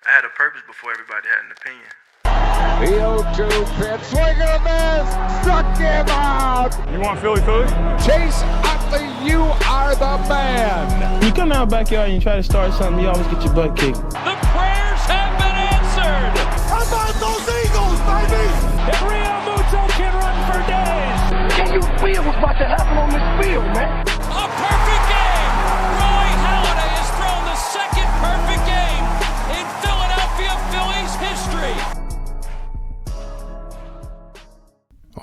I had a purpose before everybody had an opinion. The 0-2 pitch, swing and a miss, struck him out. You want Philly? Chase Utley, you are the man. You come out backyard and you try to start something, you always get your butt kicked. The prayers have been answered. How about those Eagles, baby? And Rio Muto can run for days. Can you feel what's about to happen on this field, man? A perfect game. Roy Halladay has thrown the second perfect game in Philadelphia Phillies history.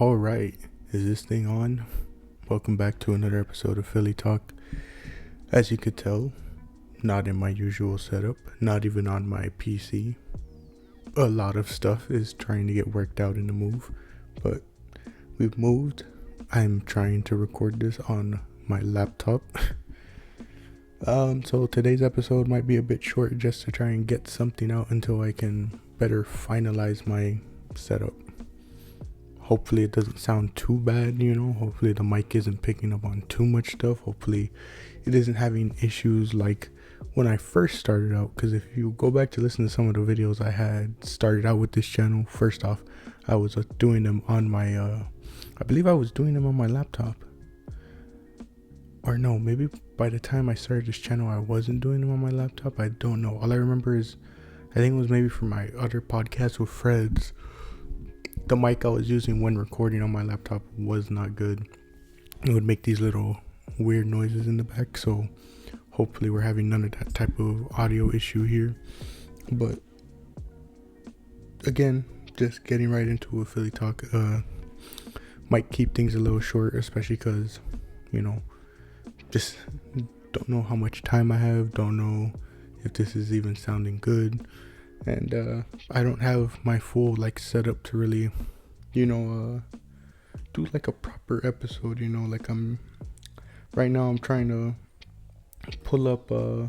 All right, is this thing on? Welcome back to another episode of Philly Talk. As you could tell, not in my usual setup, not even on my PC. A lot of stuff is trying to get worked out in the move, but we've moved. I'm trying to record this on my laptop. So today's episode might be a bit short just to try and get something out until I can better finalize my setup. Hopefully it doesn't sound too bad, hopefully the mic isn't picking up on too much stuff. Hopefully it isn't having issues like when I first started out, because if you go back to listen to some of the videos I had started out with this channel, first off, I was doing them on my, I believe I was doing them on my laptop. Or no, maybe by the time I started this channel, I wasn't doing them on my laptop. I don't know. All I remember is, I think it was maybe for my other podcast with Freds, the mic I was using when recording on my laptop was not good. It would make these little weird noises in the back, so hopefully we're having none of that type of audio issue here. But again, just getting right into a Philly Talk, might keep things a little short, especially because, just don't know how much time I have, don't know if this is even sounding good. And I don't have my full setup to really, do like a proper episode. Right now I'm trying to pull up the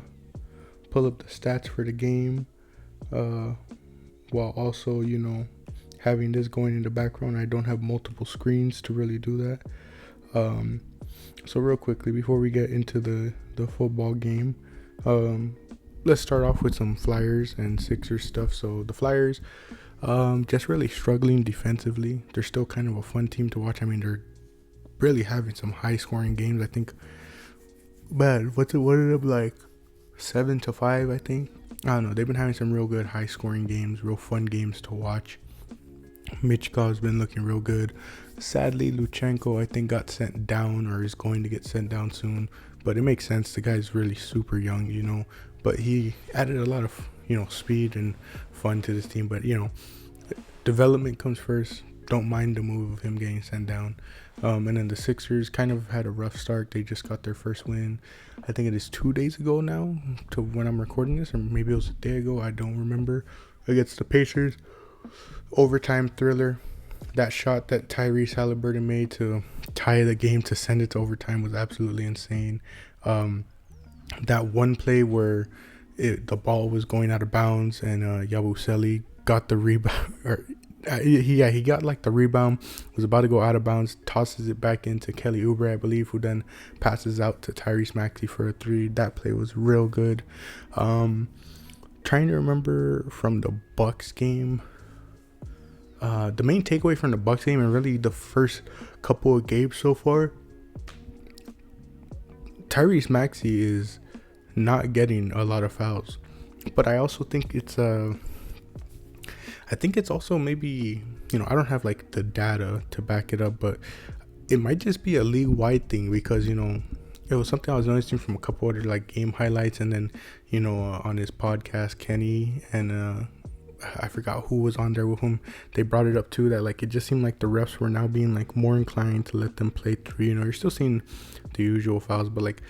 stats for the game, while also having this going in the background. I don't have multiple screens to really do that. So real quickly before we get into the football game, let's start off with some Flyers and Sixers stuff. So the Flyers, just really struggling defensively. They're still kind of a fun team to watch. I mean, they're really having some high scoring games. I think, what ended up like 7-5, I think. I don't know. They've been having some real good high scoring games, real fun games to watch. Michkov's been looking real good. Sadly, Luchenko, I think, got sent down or is going to get sent down soon. But it makes sense. The guy's really super young, But he added a lot of, speed and fun to this team. But, development comes first. Don't mind the move of him getting sent down. And then the Sixers kind of had a rough start. They just got their first win. I think it is 2 days ago now to when I'm recording this. Or maybe it was a day ago. I don't remember. Against the Pacers. Overtime thriller. That shot that Tyrese Halliburton made to tie the game to send it to overtime was absolutely insane. That one play where the ball was going out of bounds and Yabusele got the rebound, or he got the rebound, was about to go out of bounds, tosses it back into Kelly Oubre, I believe, who then passes out to Tyrese Maxey for a three. That play was real good. Trying to remember from the Bucks game. The main takeaway from the Bucks game, and really the first couple of games so far, Tyrese Maxey is not getting a lot of fouls. But I also think it's also maybe, I don't have the data to back it up, but it might just be a league-wide thing because, it was something I was noticing from a couple other game highlights, and then, on his podcast, Kenny and I forgot who was on there with him. They brought it up too that it just seemed like the refs were now being more inclined to let them play through. You're still seeing the usual fouls, but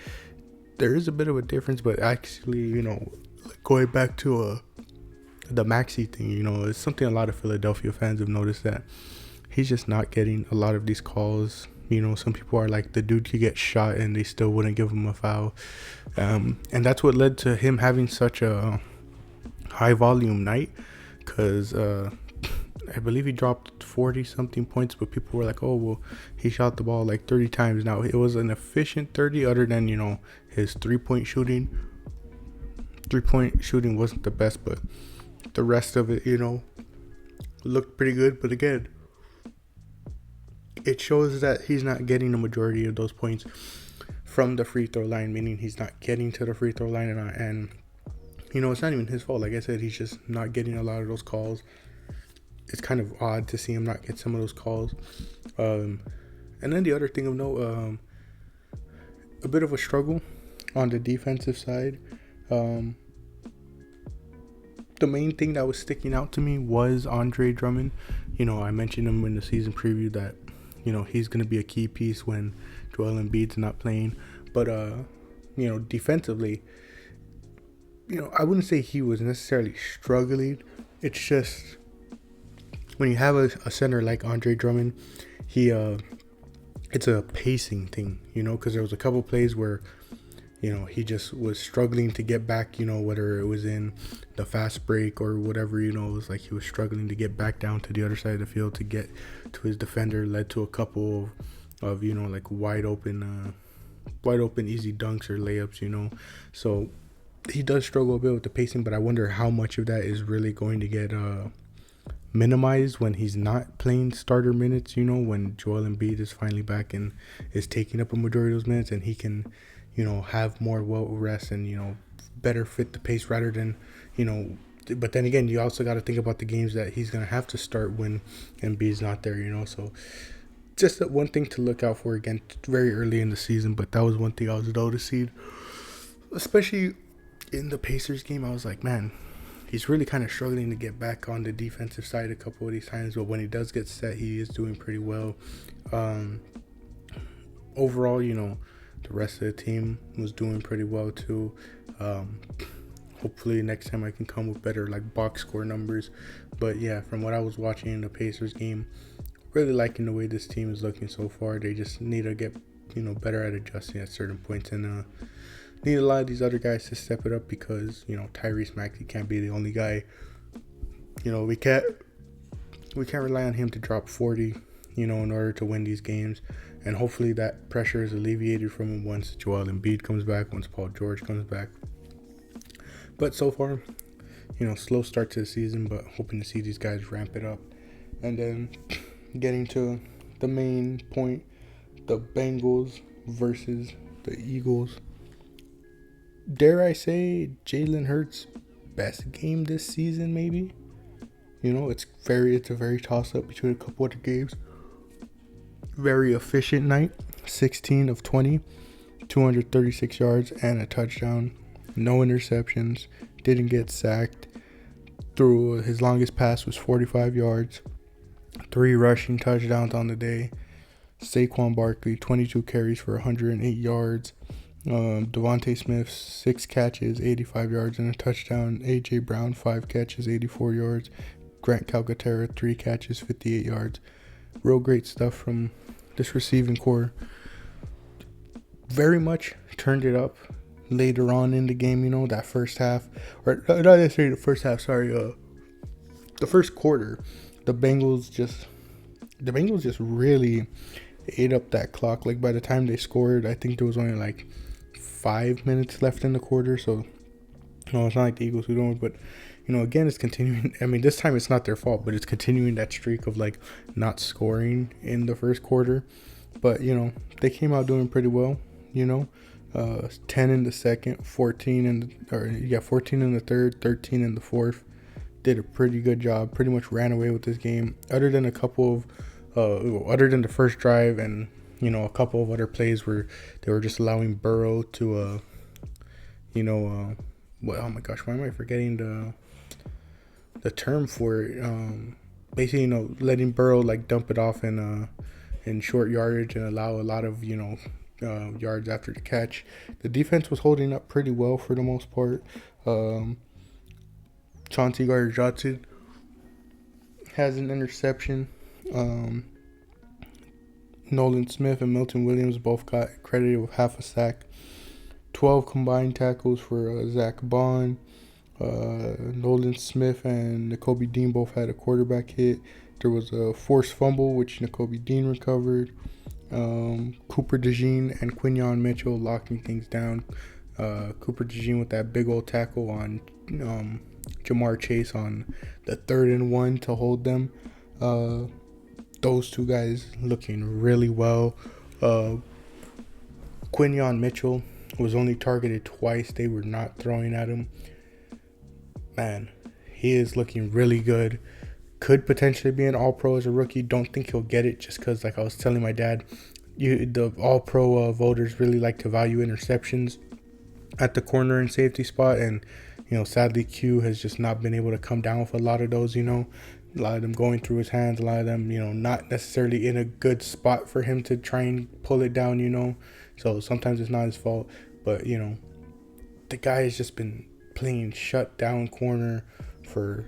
there is a bit of a difference. But actually, going back to the Maxey thing, it's something a lot of Philadelphia fans have noticed, that he's just not getting a lot of these calls. Some people are like, the dude could get shot and they still wouldn't give him a foul, and that's what led to him having such a high volume night. Because I believe he dropped 40 something points, but people were like, oh, well, he shot the ball 30 times. Now, it was an efficient 30, other than, his three-point shooting. Three-point shooting wasn't the best, but the rest of it, looked pretty good. But again, it shows that he's not getting the majority of those points from the free throw line, meaning he's not getting to the free throw line, and it's not even his fault. Like I said, he's just not getting a lot of those calls. It's kind of odd to see him not get some of those calls. And then the other thing of note, a bit of a struggle on the defensive side. The main thing that was sticking out to me was Andre Drummond. I mentioned him in the season preview that he's going to be a key piece when Joel Embiid's not playing. But, defensively, I wouldn't say he was necessarily struggling. It's just when you have a center like Andre Drummond, it's a pacing thing, because there was a couple plays where, he just was struggling to get back, whether it was in the fast break or whatever, it was like he was struggling to get back down to the other side of the field to get to his defender, led to a couple of like wide open easy dunks or layups, so he does struggle a bit with the pacing, but I wonder how much of that is really going to get minimized when he's not playing starter minutes, when Joel Embiid is finally back and is taking up a majority of those minutes, and he can have more well rest and better fit the pace rather than but then again, you also got to think about the games that he's going to have to start when Embiid's not there, so just one thing to look out for. Again, very early in the season, but that was one thing I was noticing, especially in the Pacers game. I was like, man, he's really kind of struggling to get back on the defensive side a couple of these times, but when he does get set, he is doing pretty well. Overall, the rest of the team was doing pretty well too. Hopefully next time I can come with better like box score numbers. But yeah, from what I was watching in the Pacers game, really liking the way this team is looking so far. They just need to get better at adjusting at certain points, and need a lot of these other guys to step it up, because Tyrese Maxey can't be the only guy. We can't rely on him to drop 40 in order to win these games. And hopefully that pressure is alleviated from him once Joel Embiid comes back, once Paul George comes back. But so far, slow start to the season, but hoping to see these guys ramp it up. And then getting to the main point, the Bengals versus the Eagles. Dare I say Jalen Hurts' best game this season, maybe? It's a very toss-up between a couple other games. Very efficient night, 16 of 20, 236 yards and a touchdown, no interceptions, didn't get sacked. Through his longest pass was 45 yards, 3 rushing touchdowns on the day. Saquon Barkley, 22 carries for 108 yards. Devontae Smith, 6 catches, 85 yards and a touchdown. A.J. Brown, 5 catches, 84 yards. Grant Calcaterra, 3 catches, 58 yards. Real great stuff from this receiving core. Very much turned it up later on in the game, that first half. Or not necessarily the first half, sorry. The first quarter, the Bengals just really ate up that clock. Like by the time they scored, I think there was only like 5 minutes left in the quarter. So, no, it's not like the Eagles who don't, but again, it's continuing. I mean, this time it's not their fault, but it's continuing that streak of like not scoring in the first quarter. But they came out doing pretty well. 10 in the second, 14 in the third, 13 in the fourth. Did a pretty good job. Pretty much ran away with this game. Other than a couple of, other than the first drive and a couple of other plays where they were just allowing Burrow to, oh my gosh, why am I forgetting the term for it? Basically, letting Burrow like dump it off in short yardage and allow a lot of yards after the catch. The defense was holding up pretty well for the most part. Chauncey Gardner-Johnson has an interception. Nolan Smith and Milton Williams both got credited with half a sack. 12 combined tackles for Zach Bond. Nolan Smith and Nakobe Dean both had a quarterback hit. There was a forced fumble, which Nakobe Dean recovered. Cooper DeJean and Quinyon Mitchell locking things down. Cooper DeJean with that big old tackle on Jamar Chase on the 3rd and 1 to hold them. Those two guys looking really well. Quinyon Mitchell was only targeted twice. They were not throwing at him. Man, he is looking really good. Could potentially be an All-Pro as a rookie. Don't think he'll get it just because, like I was telling my dad, the All-Pro voters really like to value interceptions at the corner and safety spot. And, sadly, Q has just not been able to come down with a lot of those, A lot of them going through his hands. A lot of them, not necessarily in a good spot for him to try and pull it down, So sometimes it's not his fault. But, the guy has just been playing shut down corner for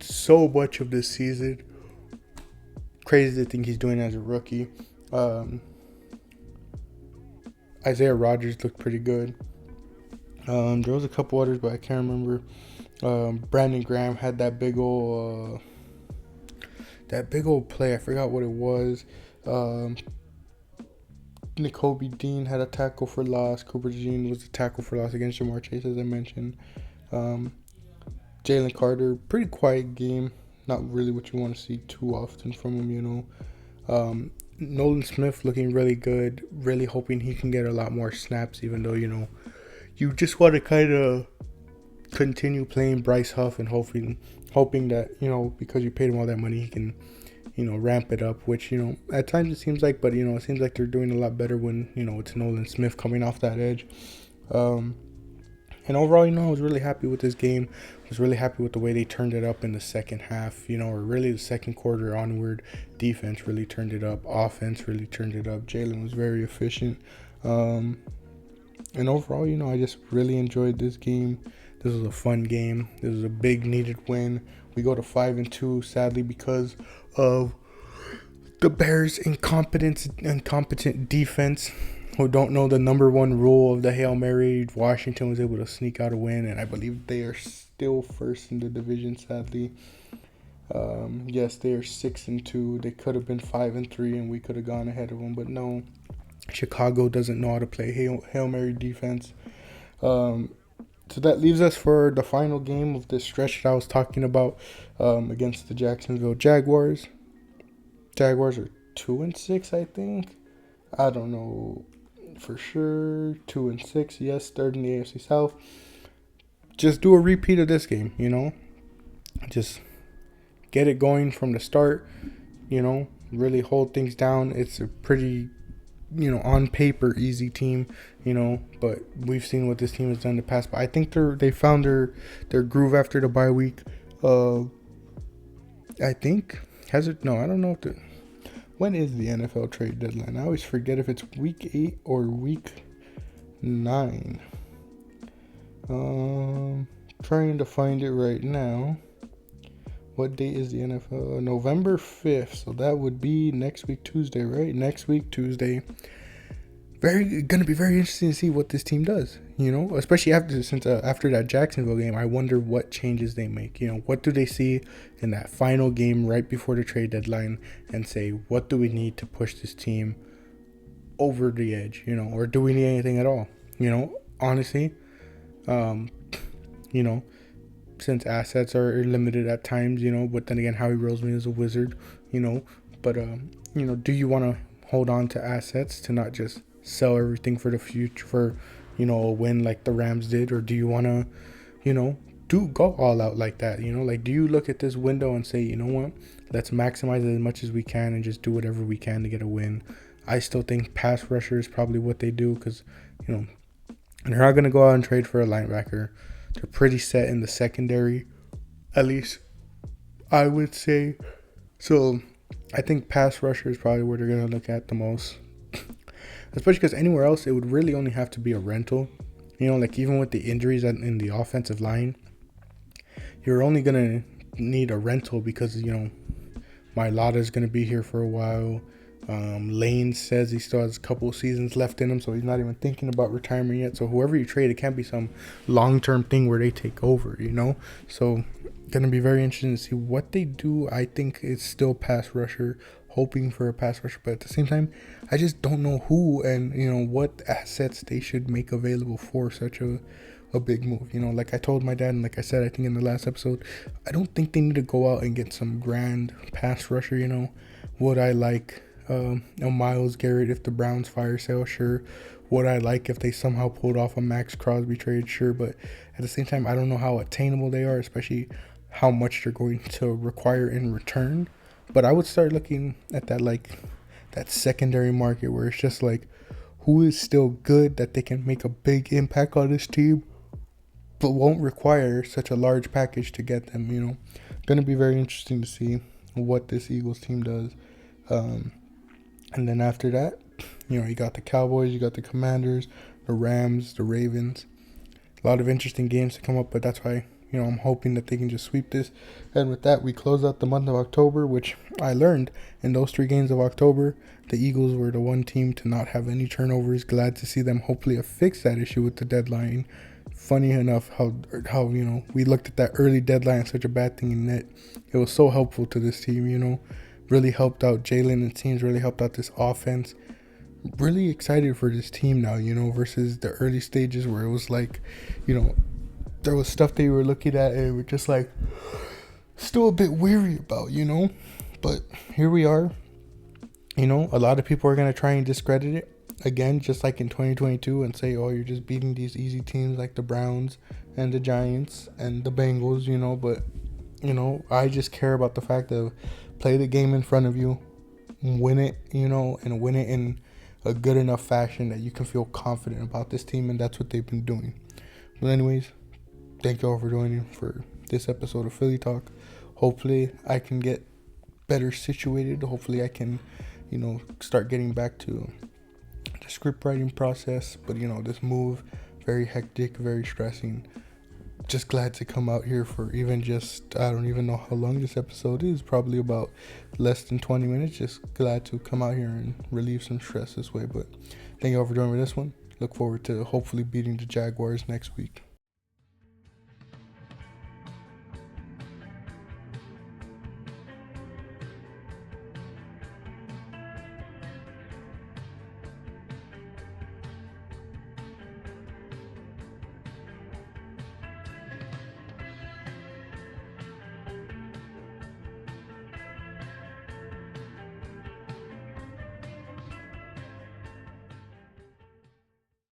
so much of this season. Crazy to think he's doing it as a rookie. Isaiah Rodgers looked pretty good. There was a couple others, but I can't remember. Brandon Graham had that big old play. I forgot what it was. N'Kobe Dean had a tackle for loss. Cooper Jean was a tackle for loss against Jamar Chase, as I mentioned. Jalen Carter, pretty quiet game. Not really what you want to see too often from him, Nolan Smith looking really good. Really hoping he can get a lot more snaps, even though, you just want to kind of continue playing Bryce Huff and hoping that, because you paid him all that money, he can, ramp it up, which, at times it seems like, but, it seems like they're doing a lot better when, it's Nolan Smith coming off that edge. And overall, I was really happy with this game. I was really happy with the way they turned it up in the second half, or really the second quarter onward. Defense really turned it up. Offense really turned it up. Jalen was very efficient. And overall, I just really enjoyed this game. This was a fun game. This was a big needed win. We go to 5-2, sadly, because of the Bears' incompetent defense, who don't know the number one rule of the Hail Mary. Washington was able to sneak out a win, and I believe they are still first in the division, sadly. Yes, they are 6-2. They could have been 5-3, and we could have gone ahead of them, but no. Chicago doesn't know how to play Hail Mary defense. So that leaves us for the final game of this stretch that I was talking about, against the Jacksonville Jaguars. Jaguars are 2-6, I think. I don't know for sure. 2-6, yes, 3rd in the AFC South. Just do a repeat of this game, Just get it going from the start, really hold things down. It's a pretty, on paper easy team, but we've seen what this team has done in the past. But I think they found their groove after the bye week. I think, has it? No, I don't know if when is the NFL trade deadline? I always forget if it's week 8 or week 9. Trying to find it right now. What date is the NFL? November 5th. So that would be next week Tuesday, right? Next week Tuesday. Gonna be very interesting to see what this team does. Especially after that Jacksonville game. I wonder what changes they make. What do they see in that final game right before the trade deadline, and say, what do we need to push this team over the edge? Or do we need anything at all? Honestly, since assets are limited at times, but then again, Howie Roseman is a wizard, but do you want to hold on to assets to not just sell everything for the future for, a win like the Rams did? Or do you want to, go all out like that? Do you look at this window and say, what, let's maximize it as much as we can and just do whatever we can to get a win? I still think pass rusher is probably what they do, because, they're not going to go out and trade for a linebacker. They're pretty set in the secondary, at least I would say. So I think pass rusher is probably where they're going to look at the most. Especially because anywhere else, it would really only have to be a rental. Even with the injuries in the offensive line, you're only going to need a rental because, Mailata is going to be here for a while. Lane says he still has a couple of seasons left in him, so he's not even thinking about retirement yet. So whoever you trade, it can't be some long-term thing where they take over, So going to be very interesting to see what they do. I think it's still pass rusher, hoping for a pass rusher, but at the same time, I just don't know who and what assets they should make available for such a a big move. You know, like I told my dad, and like I said, I think in the last episode, I don't think they need to go out and get some grand pass rusher. You know, would I like a Myles Garrett if the Browns fire sale? Sure. Would I like if they somehow pulled off a Max Crosby trade? Sure. But at the same time, I don't know how attainable they are, especially how much they're going to require in return. But I would start looking at that, like that secondary market where it's just like, who is still good that they can make a big impact on this team, but won't require such a large package to get them. You know, going to be very interesting to see what this Eagles team does. And then after that, you know, you got the Cowboys, you got the Commanders, the Rams, the Ravens. A lot of interesting games to come up, but that's why, you know, I'm hoping that they can just sweep this. And with that, we close out the month of October, which I learned in those 3 games of October, the Eagles were the one team to not have any turnovers. Glad to see them hopefully fix that issue with the deadline. Funny enough how you know, we looked at that early deadline as such a bad thing, and it was so helpful to this team, you know. Really helped out Jalen and teams, really helped out this offense. Really excited for this team now, you know, versus the early stages where it was like, you know, there was stuff they were looking at and we're just like still a bit weary about, you know. But here we are. You know, a lot of people are going to try and discredit it again, just like in 2022, and say, oh, you're just beating these easy teams like the Browns and the Giants and the Bengals, you know. But, you know, I just care about the fact of play the game in front of you, win it, you know, and win it in a good enough fashion that you can feel confident about this team, and that's what they've been doing. But anyways, thank you all for joining for this episode of Philly Talk. Hopefully I can get better situated. Hopefully I can, you know, start getting back to the script writing process. But, you know, this move, very hectic, very stressing. Just glad to come out here for even just, I don't even know how long this episode is, probably about less than 20 minutes. Just glad to come out here and relieve some stress this way. But thank you all for joining me this one. Look forward to hopefully beating the Jaguars next week.